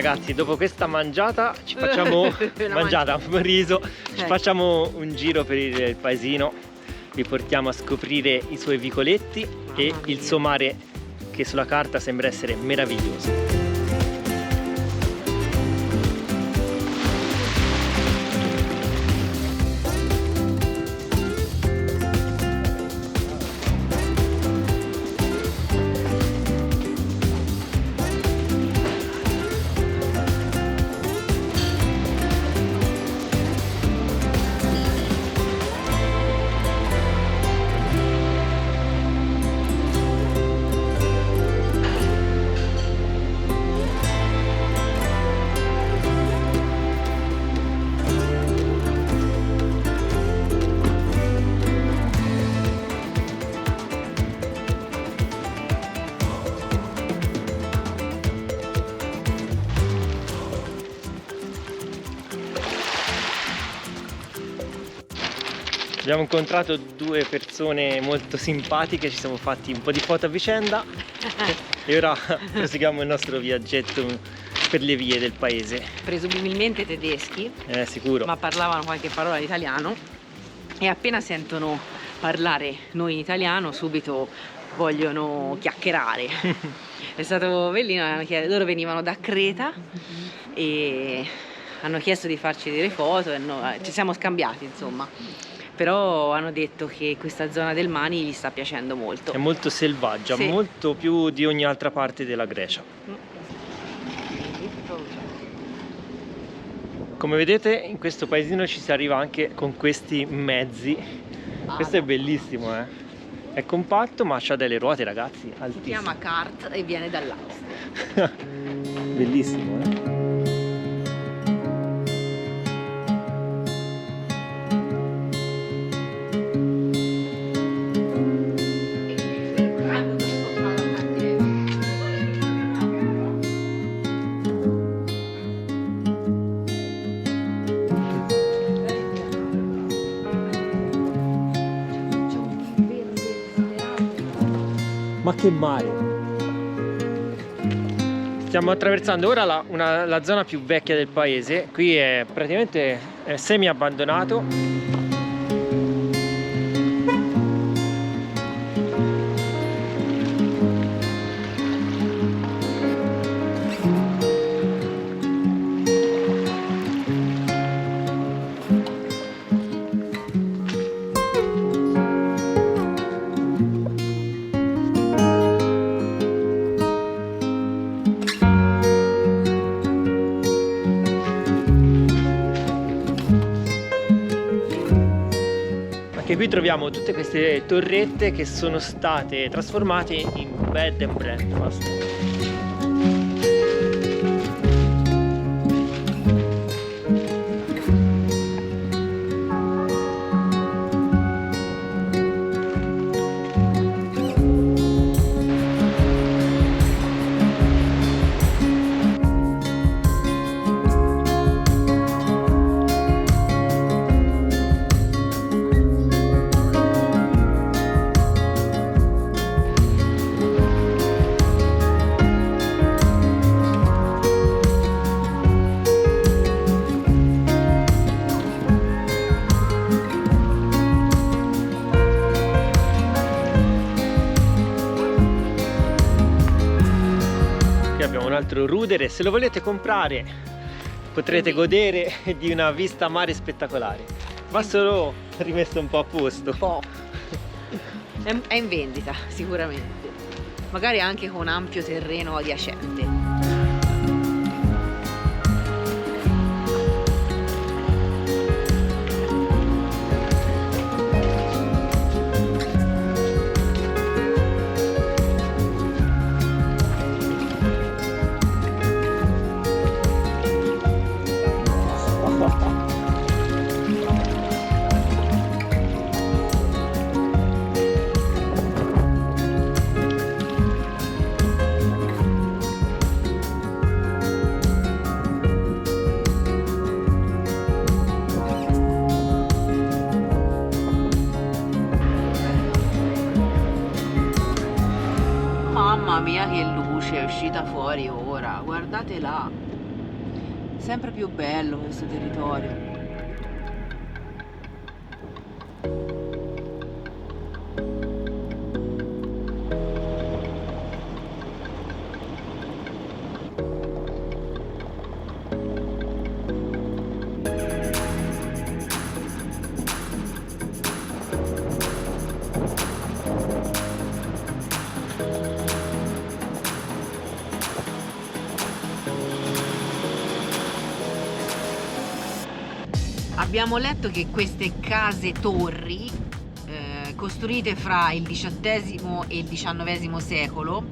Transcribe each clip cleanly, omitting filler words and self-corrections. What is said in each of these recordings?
ragazzi, dopo questa mangiata ci facciamo un riso, ci facciamo un giro per il paesino, vi portiamo a scoprire i suoi vicoletti e il suo mare che sulla carta sembra essere meraviglioso. Abbiamo incontrato due persone molto simpatiche, ci siamo fatti un po' di foto a vicenda e ora proseguiamo il nostro viaggetto per le vie del paese. Presumibilmente tedeschi, sicuro, ma parlavano qualche parola di italiano e appena sentono parlare noi in italiano subito vogliono chiacchierare. È stato bellino, loro venivano da Creta e hanno chiesto di farci delle foto e ci siamo scambiati, insomma. Però hanno detto che questa zona del Mani gli sta piacendo molto. È molto selvaggia, sì, molto più di ogni altra parte della Grecia. Come vedete in questo paesino ci si arriva anche con questi mezzi. Questo è bellissimo, È compatto ma ha delle ruote, ragazzi, altissime. Si chiama kart e viene dall'Austria. Bellissimo, Ma che mare! Stiamo attraversando ora la zona più vecchia del paese. Qui è praticamente semi abbandonato. E qui troviamo tutte queste torrette che sono state trasformate in bed and breakfast. Abbiamo un altro rudere, se lo volete comprare potrete godere di una vista a mare spettacolare. Va solo rimesso un po' a posto. Un po'. È in vendita sicuramente, magari anche con ampio terreno adiacente. Mamma mia che luce è uscita fuori ora, guardate là. Sempre più bello questo territorio. Abbiamo letto che queste case torri, costruite fra il XVIII e il XIX secolo,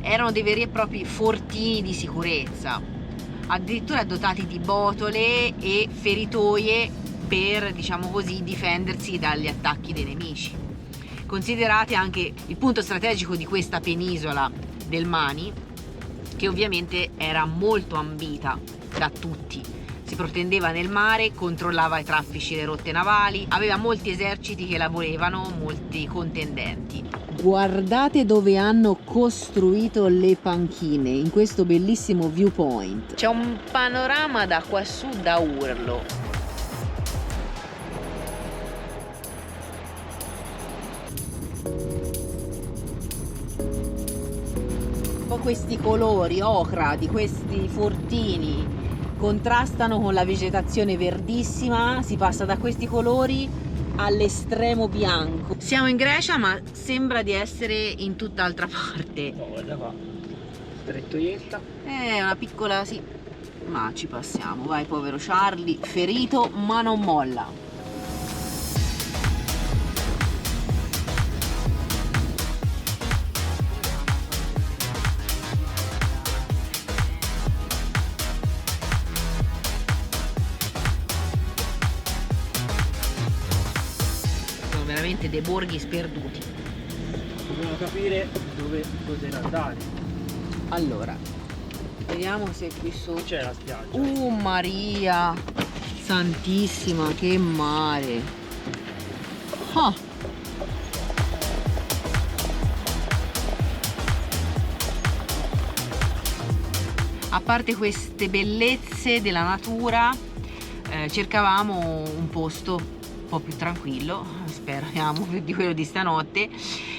erano dei veri e propri fortini di sicurezza, addirittura dotati di botole e feritoie per, diciamo così, difendersi dagli attacchi dei nemici. Considerate anche il punto strategico di questa penisola del Mani, che ovviamente era molto ambita da tutti. Si protendeva nel mare, controllava i traffici e le rotte navali, aveva molti eserciti che la volevano, molti contendenti. Guardate dove hanno costruito le panchine, in questo bellissimo viewpoint. C'è un panorama da quassù da urlo. Un po' questi colori ocra di questi fortini contrastano con la vegetazione verdissima, si passa da questi colori all'estremo bianco. Siamo in Grecia, ma sembra di essere in tutt'altra parte. Oh, guarda qua, strettoietta. Una piccola, sì, ma ci passiamo. Vai, povero Charlie, ferito ma non molla. Veramente dei borghi sperduti. Dobbiamo capire dove poter andare. Allora, vediamo se qui sotto c'è la spiaggia. Maria Santissima, che mare! Ah. A parte queste bellezze della natura, cercavamo un posto un po' più tranquillo, speriamo più di quello di stanotte,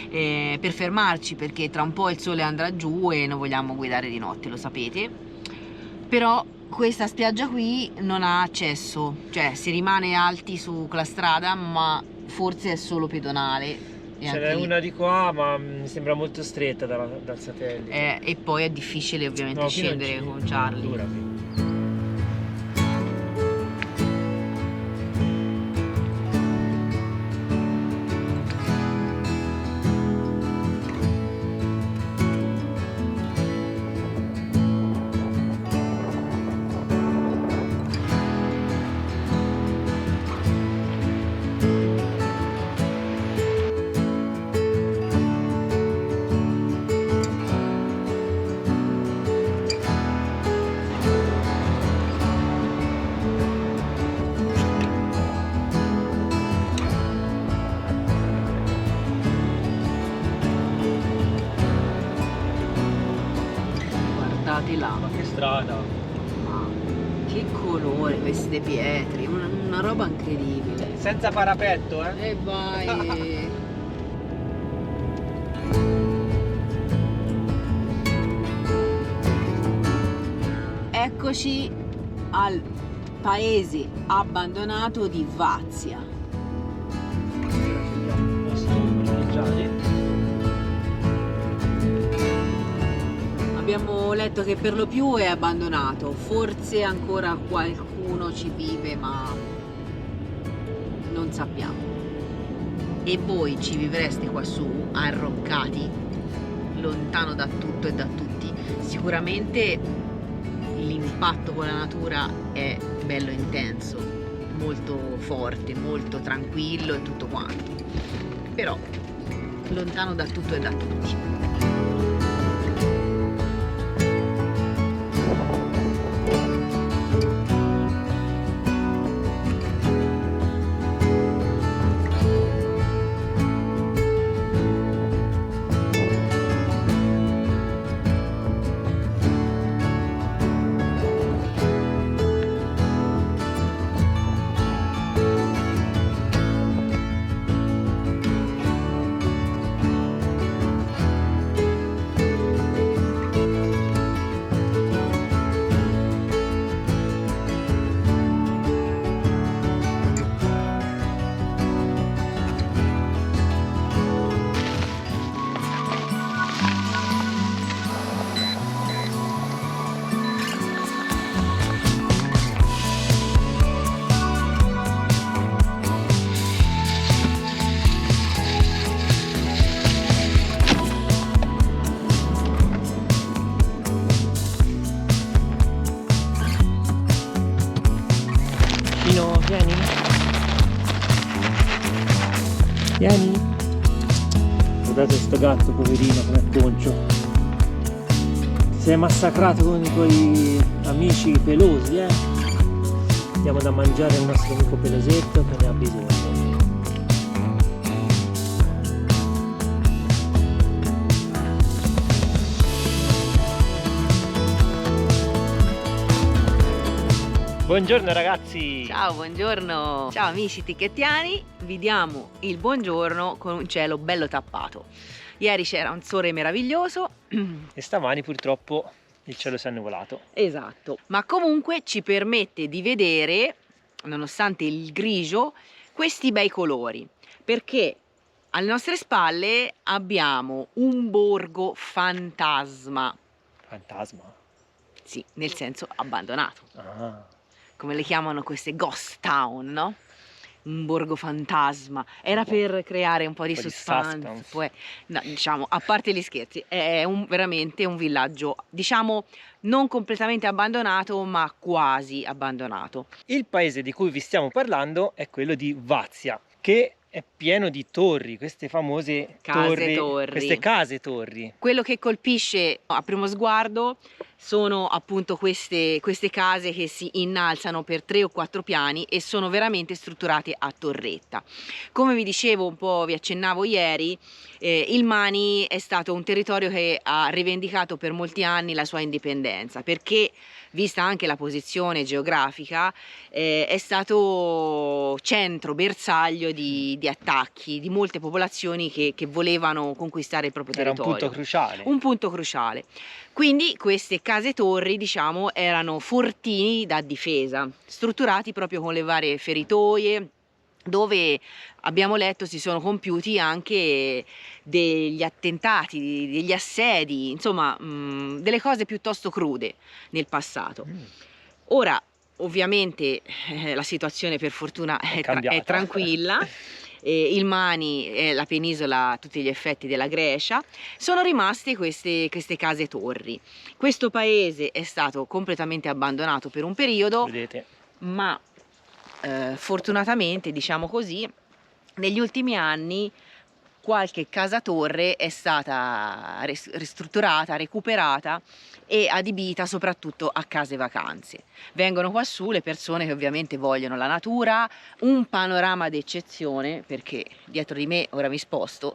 per fermarci, perché tra un po' il sole andrà giù e non vogliamo guidare di notte, lo sapete. Però questa spiaggia qui non ha accesso, cioè si rimane alti sulla strada, ma forse è solo pedonale. Ce n'è una di qua, ma mi sembra molto stretta dal satellite. E poi è difficile ovviamente scendere con Charlie. Guardate là. Ma che strada! Ma che colore queste pietre, una roba incredibile. Senza parapetto, eh? E vai! Eccoci al paese abbandonato di Vazia. Abbiamo letto che per lo più è abbandonato, forse ancora qualcuno ci vive, ma non sappiamo. E voi ci vivreste qua su, arroccati, lontano da tutto e da tutti? Sicuramente l'impatto con la natura è bello intenso, molto forte, molto tranquillo e tutto quanto, però lontano da tutto e da tutti. Pino, vieni. Vieni. Guardate sto gatto, poverino, com'è concio. Ti sei massacrato con i tuoi amici pelosi, eh? Diamo da mangiare al nostro amico pelosetto che ne ha bisogno. Buongiorno ragazzi! Ciao, buongiorno! Ciao amici tichettiani, vi diamo il buongiorno con un cielo bello tappato. Ieri c'era un sole meraviglioso E stamani purtroppo il cielo si è annuvolato. esatto, ma comunque ci permette di vedere, nonostante il grigio, questi bei colori, perché alle nostre spalle abbiamo un borgo fantasma, Fantasma? sì, nel senso abbandonato. Ah. Come le chiamano queste ghost town, no? Un borgo fantasma, era per creare un po' di suspense. Poi, no, diciamo, a parte gli scherzi, è veramente un villaggio, diciamo, non completamente abbandonato, ma quasi abbandonato. Il paese di cui vi stiamo parlando è quello di Vazia, che è pieno di torri, queste famose Torri. queste case torri. Quello che colpisce a primo sguardo sono appunto queste case che si innalzano per 3 o 4 piani e sono veramente strutturate a torretta. Come vi dicevo, un po' vi accennavo ieri, il Mani è stato un territorio che ha rivendicato per molti anni la sua indipendenza, perché vista anche la posizione geografica è stato centro, bersaglio di attacchi di molte popolazioni che volevano conquistare il proprio territorio. Era un punto cruciale. Un punto cruciale. Quindi queste case torri, diciamo, erano fortini da difesa, strutturati proprio con le varie feritoie, dove abbiamo letto si sono compiuti anche degli attentati, degli assedi, insomma delle cose piuttosto crude nel passato. Ora ovviamente la situazione per fortuna è tranquilla. Il Mani è la penisola a tutti gli effetti della Grecia, sono rimaste queste case torri. Questo paese è stato completamente abbandonato per un periodo, vedete, ma fortunatamente, diciamo così, negli ultimi anni qualche casa torre è stata ristrutturata, recuperata e adibita soprattutto a case vacanze. Vengono qua su le persone che ovviamente vogliono la natura, un panorama d'eccezione, perché dietro di me, ora mi sposto,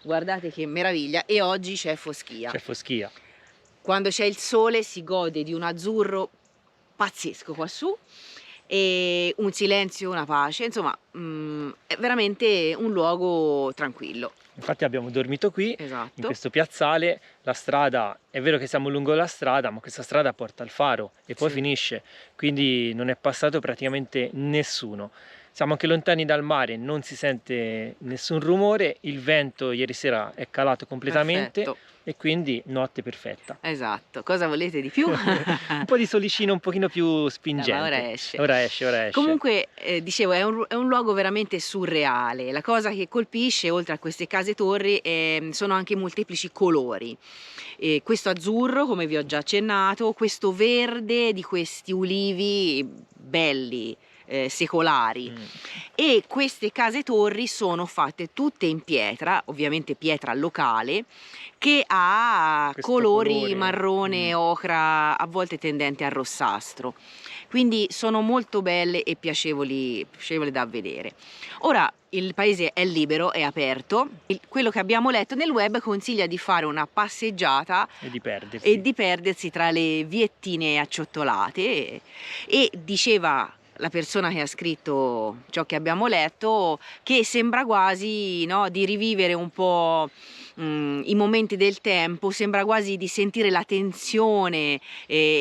guardate che meraviglia, e oggi c'è foschia. c'è foschia. Quando c'è il sole si gode di un azzurro pazzesco qua su, e un silenzio, una pace, insomma è veramente un luogo tranquillo. Infatti abbiamo dormito qui, Esatto. in questo piazzale. La strada, è vero che siamo lungo la strada, ma questa strada porta al faro e poi Sì. finisce, quindi non è passato praticamente nessuno. Siamo anche lontani dal mare, non si sente nessun rumore, il vento ieri sera è calato completamente. Perfetto. E quindi notte perfetta. Esatto, cosa volete di più? Un po' di solicino un pochino più spingente. Ma ora esce. Ora esce. Comunque, dicevo, è un luogo veramente surreale. La cosa che colpisce, oltre a queste case torri, sono anche molteplici colori. Questo azzurro, come vi ho già accennato, questo verde di questi ulivi belli, secolari. E queste case torri sono fatte tutte in pietra, ovviamente pietra locale, che ha Questo colori colore. marrone, ocra, a volte tendente al rossastro. Quindi sono molto belle e piacevoli da vedere. Ora il paese è libero, è aperto. Quello che abbiamo letto nel web consiglia di fare una passeggiata E di perdersi. tra le viettine acciottolate e diceva la persona che ha scritto ciò che abbiamo letto che sembra quasi, no, di rivivere un po' i momenti del tempo, sembra quasi di sentire la tensione,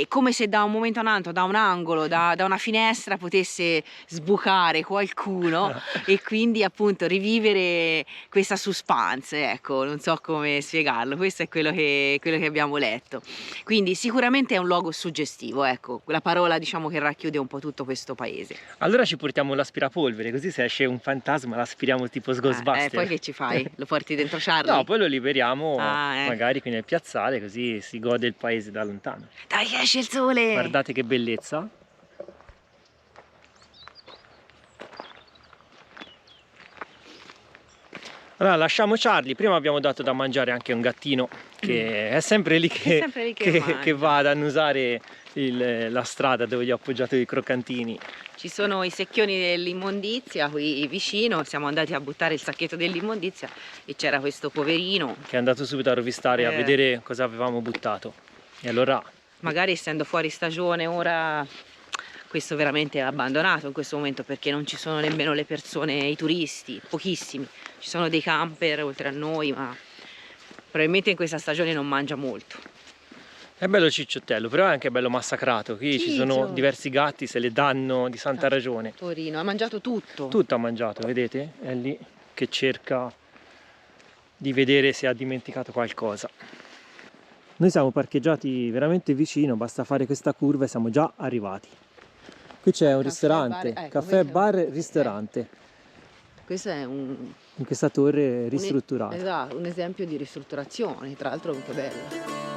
come se da un momento a un altro, da un angolo, da una finestra potesse sbucare qualcuno e quindi appunto rivivere questa suspense, ecco, non so come spiegarlo, questo è quello che abbiamo letto. Quindi sicuramente è un luogo suggestivo, ecco, la parola diciamo che racchiude un po' tutto questo paese. Allora ci portiamo l'aspirapolvere, così se esce un fantasma l'aspiriamo tipo Ghostbuster. Poi che ci fai? Lo porti dentro Charlie? No, poi lo liberiamo ecco. magari qui nel piazzale, così si gode il paese da lontano. Dai che esce il sole! Guardate che bellezza. Allora lasciamo Charlie, prima abbiamo dato da mangiare anche a un gattino che è sempre lì che va ad annusare la strada dove gli ho appoggiato i croccantini. Ci sono i secchioni dell'immondizia qui vicino, siamo andati a buttare il sacchetto dell'immondizia e c'era questo poverino. Che è andato subito a rovistare, a vedere cosa avevamo buttato. E allora... Magari essendo fuori stagione ora... Questo veramente è abbandonato in questo momento perché non ci sono nemmeno le persone, i turisti, pochissimi. Ci sono dei camper oltre a noi, ma probabilmente in questa stagione non mangia molto. È bello cicciottello, però è anche bello massacrato. Qui ci sono diversi gatti, se le danno di santa ragione. Torino, ha mangiato tutto. Tutto ha mangiato, vedete? È lì che cerca di vedere se ha dimenticato qualcosa. Noi siamo parcheggiati veramente vicino, basta fare questa curva e siamo già arrivati. Qui c'è un ristorante, caffè, bar, ristorante. Questo è in questa torre ristrutturata. Esatto, un esempio di ristrutturazione, tra l'altro molto bella.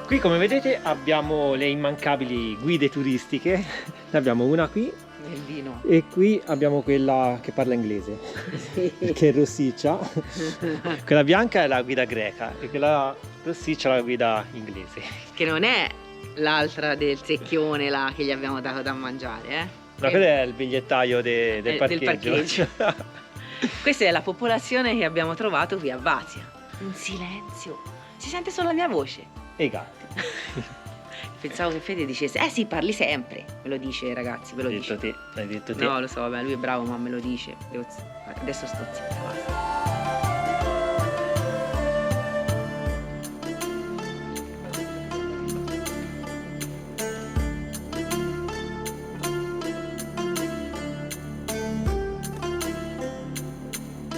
Qui come vedete abbiamo le immancabili guide turistiche, ne abbiamo una qui e qui abbiamo quella che parla inglese, che è rossiccia, quella bianca è la guida greca e quella rossiccia è la guida inglese. Che non è l'altra del secchione là che gli abbiamo dato da mangiare, Ma quello è il bigliettaio del parcheggio. Questa è la popolazione che abbiamo trovato qui a Vatia. Un silenzio, si sente solo la mia voce. E i gatti. Pensavo che Fede dicesse, sì, parli sempre. Me lo dice, ragazzi, ve lo dice. L'hai detto te. No, lo so, vabbè, lui è bravo, ma me lo dice. Adesso sto zitta, basta.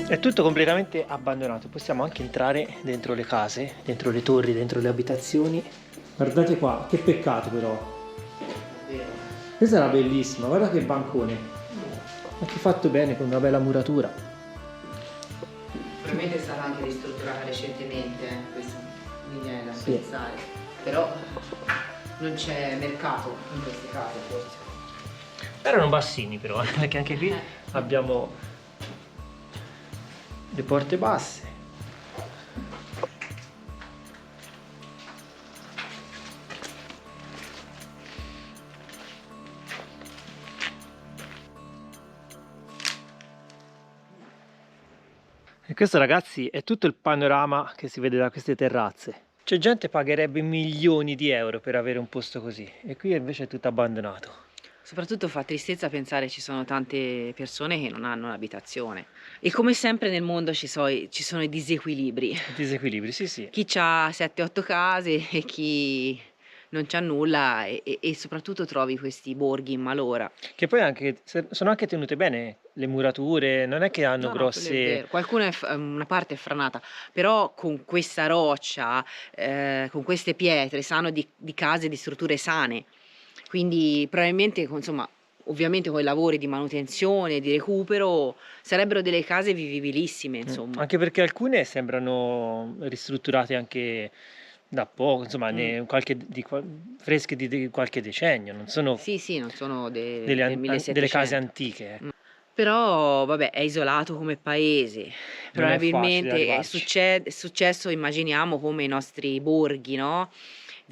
È tutto completamente abbandonato, possiamo anche entrare dentro le case, dentro le torri, dentro le abitazioni. Guardate qua, che peccato però. Questa era bellissima, guarda che bancone. Anche fatto bene con una bella muratura. Probabilmente è stata anche ristrutturata recentemente, questo mi viene da pensare. Però non c'è mercato in queste case forse. Erano bassini però, perché anche qui abbiamo le porte basse. E questo, ragazzi, è tutto il panorama che si vede da queste terrazze. C'è gente che pagherebbe milioni di euro per avere un posto così e qui invece è tutto abbandonato. Soprattutto fa tristezza pensare ci sono tante persone che non hanno un'abitazione. E come sempre nel mondo ci sono i disequilibri. Disequilibri, sì, sì. Chi ha 7-8 case e chi non c'ha nulla e soprattutto trovi questi borghi in malora. Che poi sono anche tenute bene le murature, non è che hanno grosse... Qualcuna una parte è franata, però con questa roccia, con queste pietre, sanno di case, di strutture sane. Quindi probabilmente, insomma, ovviamente con i lavori di manutenzione, di recupero, sarebbero delle case vivibilissime, insomma. Anche perché alcune sembrano ristrutturate anche da poco, insomma, fresche di qualche decennio, non sono... Sì, non sono delle case antiche. Però, vabbè, è isolato come paese. Probabilmente è successo, immaginiamo, come i nostri borghi, no?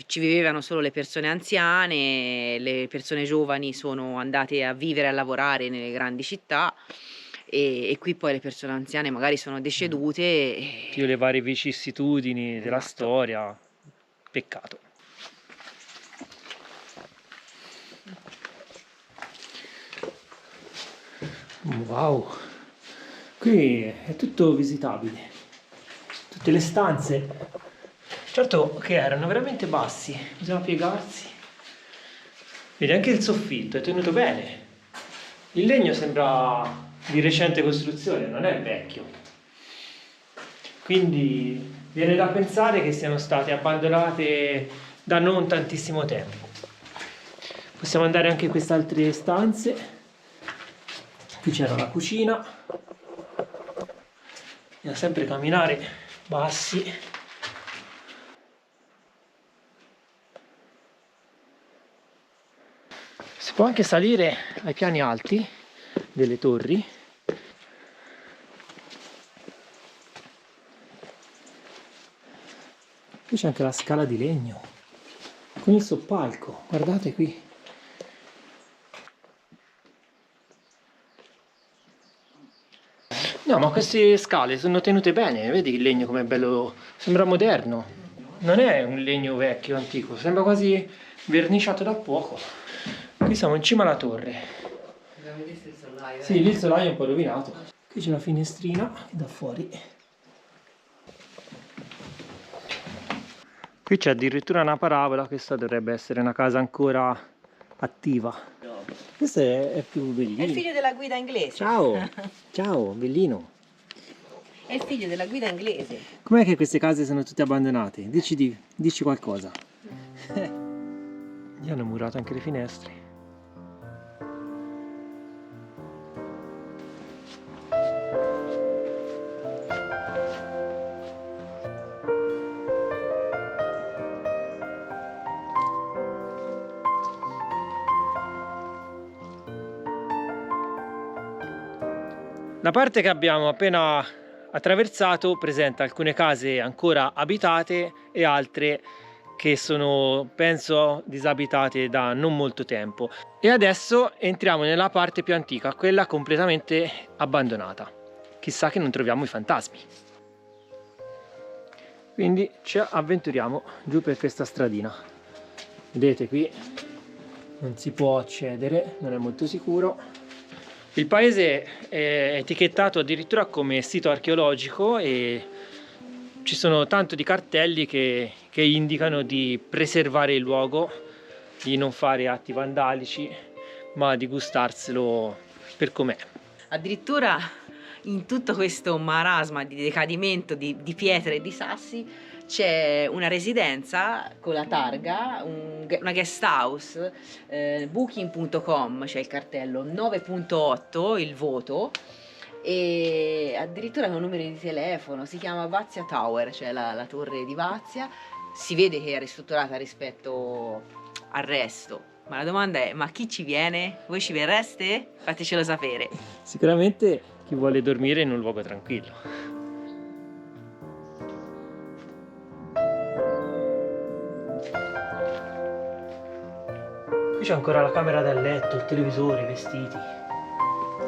Ci vivevano solo le persone anziane, le persone giovani sono andate a vivere e a lavorare nelle grandi città e qui poi le persone anziane magari sono decedute. Più le varie vicissitudini della storia, peccato. Wow, qui è tutto visitabile, tutte le stanze. Certo che erano veramente bassi, bisogna piegarsi. Vedi, anche il soffitto è tenuto bene. Il legno sembra di recente costruzione, non è vecchio. Quindi Viene da pensare che siano state abbandonate da non tantissimo tempo. Possiamo andare anche in queste altre stanze. Qui c'era la cucina. Bisogna sempre camminare bassi. Si può anche salire ai piani alti delle torri. Qui c'è anche la scala di legno con il soppalco, guardate qui. No, ma queste scale sono tenute bene, vedi il legno com'è bello, sembra moderno. Non è un legno vecchio, antico, sembra quasi verniciato da poco. Qui siamo in cima alla torre. Abbiamo visto il solaio. Sì, lì il solaio è un po' rovinato. Qui c'è la finestrina che da fuori. Qui c'è addirittura una parabola, questa dovrebbe essere una casa ancora attiva. Questo è più bellino. È il figlio della guida inglese. Ciao, ciao, bellino. È il figlio della guida inglese. Com'è che queste case sono tutte abbandonate? Dici qualcosa. Gli hanno murato anche le finestre. La parte che abbiamo appena attraversato presenta alcune case ancora abitate e altre che sono, penso, disabitate da non molto tempo. E adesso entriamo nella parte più antica, quella completamente abbandonata. Chissà che non troviamo i fantasmi. Quindi ci avventuriamo giù per questa stradina. Vedete qui non si può accedere, non è molto sicuro. Il paese è etichettato addirittura come sito archeologico e ci sono tanto di cartelli che indicano di preservare il luogo, di non fare atti vandalici, ma di gustarselo per com'è. Addirittura in tutto questo marasma di decadimento di pietre e di sassi c'è una residenza con la targa, una guest house, booking.com, c'è il cartello 9.8 il voto e addirittura con numeri di telefono, si chiama Vazia Tower, cioè la torre di Vazia, si vede che è ristrutturata rispetto al resto. Ma la domanda è, ma chi ci viene? Voi ci verreste? Fatecelo sapere. Sicuramente chi vuole dormire in un luogo tranquillo. Qui c'è ancora la camera da letto, il televisore, i vestiti.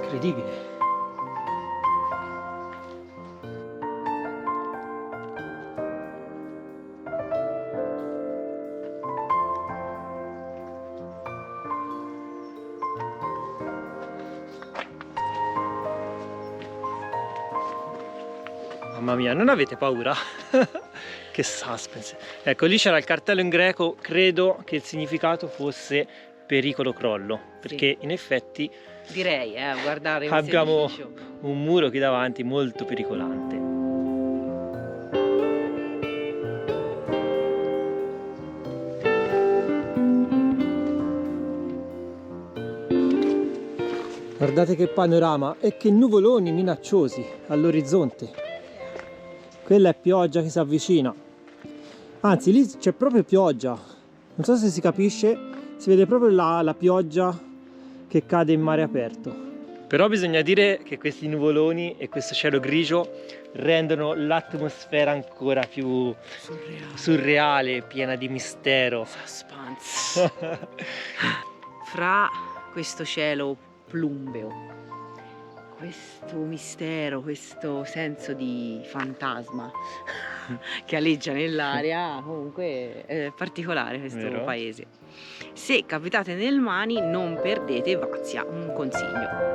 Incredibile. Mamma mia, non avete paura? Che suspense. Ecco, lì c'era il cartello in greco, credo che il significato fosse pericolo crollo, perché in effetti Direi, guardare abbiamo un muro qui davanti molto pericolante. Guardate che panorama e che nuvoloni minacciosi all'orizzonte. Quella è pioggia che si avvicina. Anzi, lì c'è proprio pioggia. Non so se si capisce, si vede proprio la pioggia che cade in mare aperto. Però bisogna dire che questi nuvoloni e questo cielo grigio rendono l'atmosfera ancora più surreale, piena di mistero. Suspense. Fra questo cielo plumbeo, questo mistero, questo senso di fantasma che aleggia nell'aria, comunque è particolare questo paese. Se capitate nel Mani non perdete Vazia, un consiglio.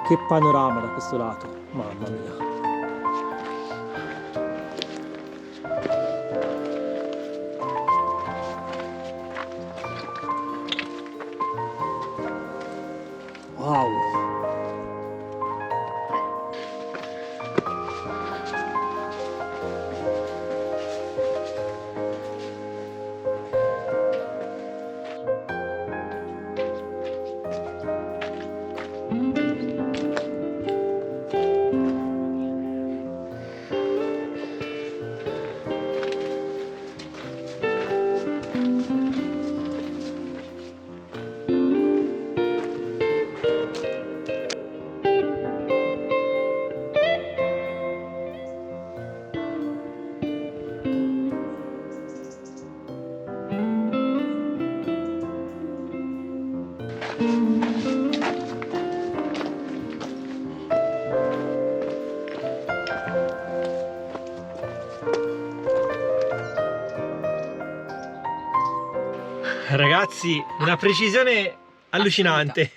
Che panorama da questo lato, mamma mia. Wow. Ragazzi, una precisione allucinante.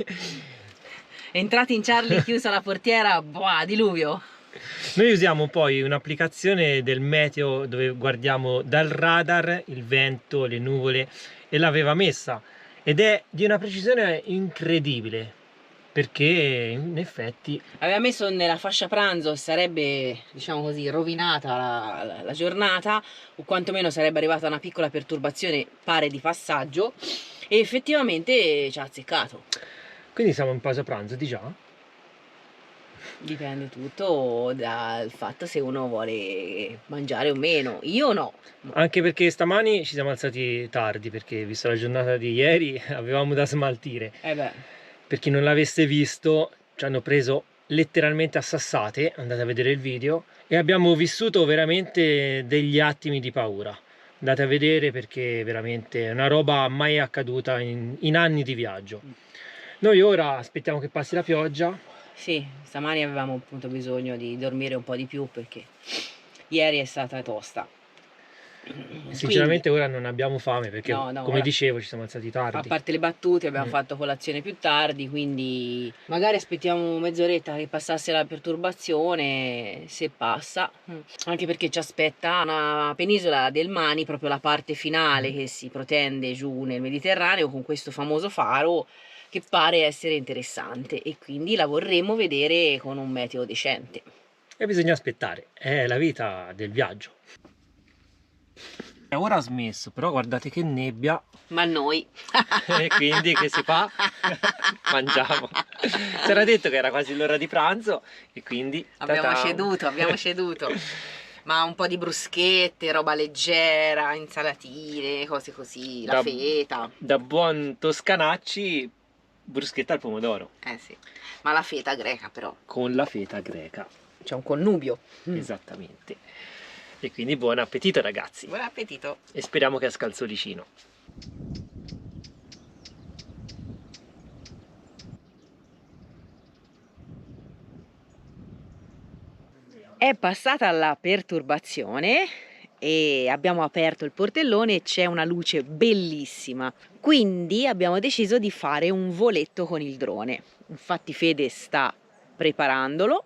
Entrati in Charlie, chiusa la portiera, boh, diluvio. Noi usiamo poi un'applicazione del meteo dove guardiamo dal radar il vento, le nuvole, e l'aveva messa ed è di una precisione incredibile, perché in effetti Aveva messo nella fascia pranzo, sarebbe, diciamo così, rovinata la giornata, o quantomeno sarebbe arrivata una piccola perturbazione, pare di passaggio, e effettivamente ci ha azzeccato. quindi siamo in pausa pranzo di già. Dipende tutto dal fatto se uno vuole mangiare o meno. Io no. Anche perché stamani ci siamo alzati tardi, perché visto la giornata di ieri avevamo da smaltire. Beh. Per chi non l'avesse visto, ci hanno preso letteralmente a sassate, andate a vedere il video, e abbiamo vissuto veramente degli attimi di paura. Andate a vedere, perché veramente è una roba mai accaduta in anni di viaggio. Noi ora aspettiamo che passi la pioggia. Sì, stamani avevamo appunto bisogno di dormire un po' di più perché ieri è stata tosta. Sinceramente ora non abbiamo fame, perché No, come ora, dicevo, ci siamo alzati a tardi. parte le battute, abbiamo fatto colazione più tardi, quindi magari aspettiamo mezz'oretta che passasse la perturbazione, se passa, anche perché ci aspetta una penisola del Mani, proprio la parte finale che si protende giù nel Mediterraneo con questo famoso faro che pare essere interessante, e quindi la vorremmo vedere con un meteo decente. E bisogna aspettare, è la vita del viaggio. Ora ha smesso, però guardate che nebbia. Ma noi E quindi che si fa? Mangiamo. Si era detto che era quasi l'ora di pranzo e quindi abbiamo ta-ta. ceduto. Ma un po' di bruschette, roba leggera, insalatine, cose così, la feta. Da buon toscanacci, bruschetta al pomodoro. Sì, ma la feta greca però. Con la feta greca. C'è un connubio. Esattamente. E quindi buon appetito, ragazzi. Buon appetito. E speriamo che esca il solicino. È passata la perturbazione e abbiamo aperto il portellone e c'è una luce bellissima, quindi abbiamo deciso di fare un voletto con il drone. Infatti Fede sta preparandolo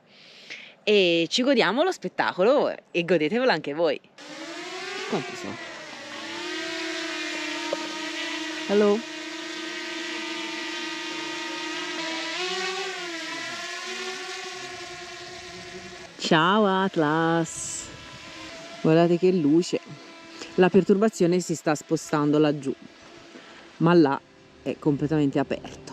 e ci godiamo lo spettacolo e godetevelo anche voi. Quanti sono? Hello? Ciao Atlas, guardate che luce. La perturbazione si sta spostando laggiù, ma là è completamente aperto.